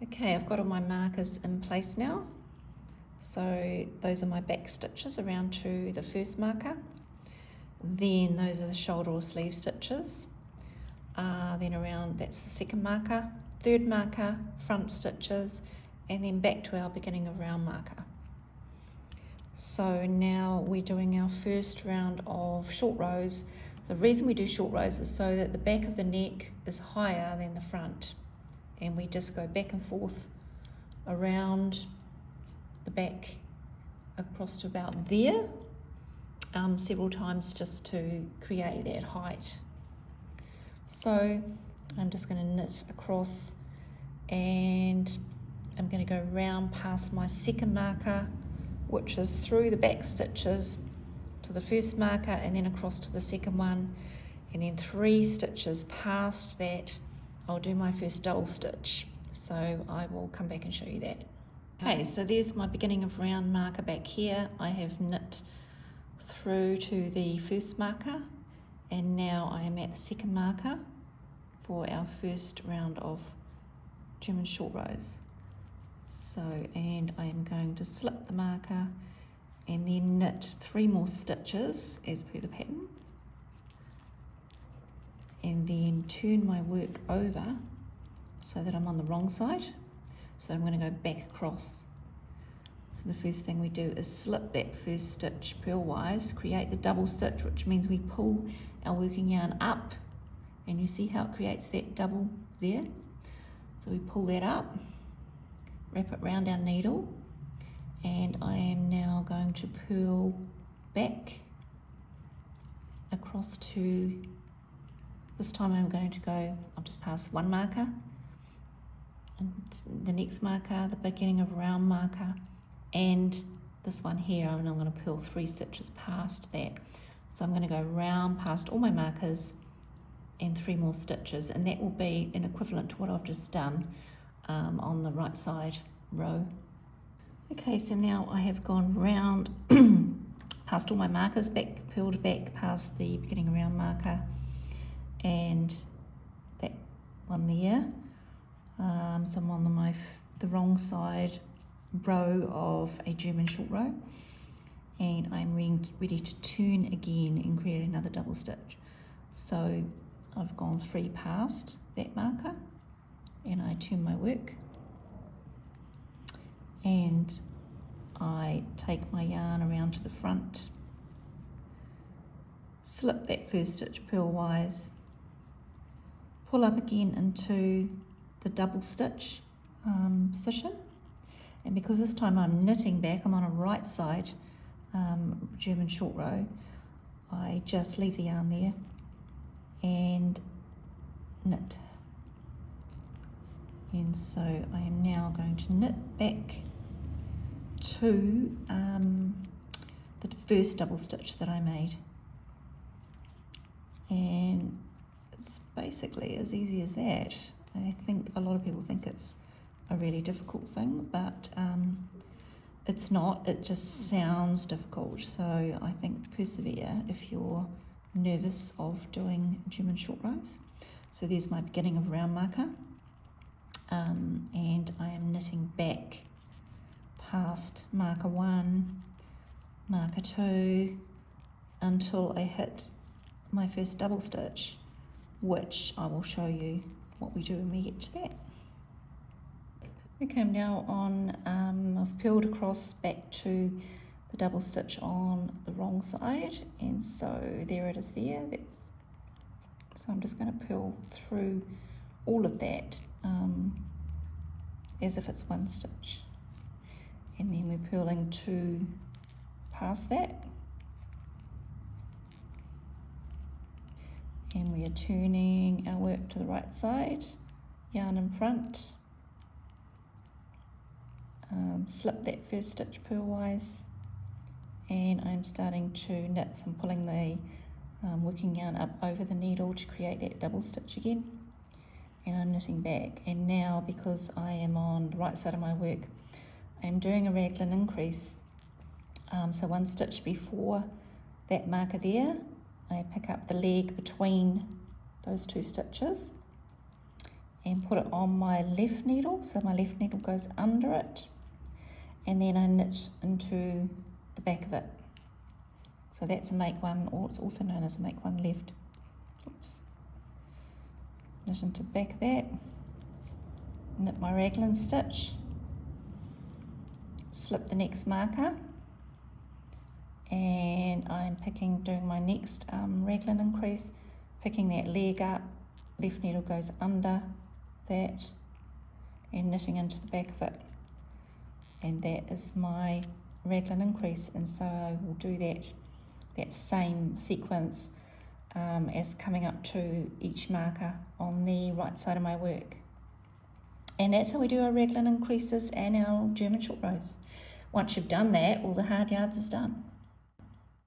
Okay, I've got all my markers in place now. So those are my back stitches around to the first marker. Then those are the shoulder or sleeve stitches. Then around, that's the second marker, third marker, front stitches, and then back to our beginning of round marker. So now we're doing our first round of short rows. The reason we do short rows is so that the back of the neck is higher than the front, and we just go back and forth around the back across to about there several times just to create that height. So I'm just going to knit across, and I'm going to go round past my second marker, which is through the back stitches to the first marker and then across to the second one, and then 3 stitches past that I'll do my first double stitch. So I will come back and show you that. Okay, so there's my beginning of round marker back here. I have knit through to the first marker, and now I am at the second marker for our first round of German short rows. So, and I am going to slip the marker and then knit 3 more stitches as per the pattern, and then turn my work over so that I'm on the wrong side. So I'm going to go back across. So the first thing we do is slip that first stitch purlwise, create the double stitch, which means we pull our working yarn up, and you see how it creates that double there. So we pull that up, wrap it round our needle, and I am now going to purl back across to, this time I'm going to go, I'll just pass 1 marker, and the next marker, the beginning of round marker, and this one here, and I'm going to purl 3 stitches past that. So I'm going to go round past all my markers and 3 more stitches, and that will be an equivalent to what I've just done on the right side row. Okay, so now I have gone round past all my markers, purled back past the beginning of round marker and that one there. So I'm on the wrong side row of a German short row, and I'm ready to turn again and create another double stitch. So I've gone 3 past that marker, and I turn my work, and I take my yarn around to the front, slip that first stitch purlwise, pull up again into the double stitch position, and because this time I'm knitting back, I'm on a right side German short row, I just leave the yarn there and knit. And so I am now going to knit back to the first double stitch that I made, and it's basically as easy as that. I think a lot of people think it's a really difficult thing, but it's not. It just sounds difficult, so I think persevere if you're nervous of doing German short rows. So there's my beginning of round marker, and I am knitting back past marker 1, marker 2, until I hit my first double stitch, which I will show you what we do when we get to that. Okay, I'm now on, I've purled across back to the double stitch on the wrong side, and so there it is there. So I'm just going to purl through all of that as if it's 1 stitch, and then we're purling 2 past that, and we are turning our work to the right side, yarn in front, slip that first stitch purlwise, and I'm starting to knit. So I'm pulling the working yarn up over the needle to create that double stitch again, and I'm knitting back. And now, because I am on the right side of my work, I'm doing a raglan increase. So 1 stitch before that marker there, I pick up the leg between those 2 stitches, and put it on my left needle, so my left needle goes under it, and then I knit into the back of it. So that's a make one, or it's also known as a make one left. Oops. Knit into the back of that, knit my raglan stitch, slip the next marker, and I'm doing my next raglan increase, picking that leg up, left needle goes under that, and knitting into the back of it. And that is my raglan increase, and so I will do that same sequence as coming up to each marker on the right side of my work. And that's how we do our raglan increases and our German short rows. Once you've done that, all the hard yards is done.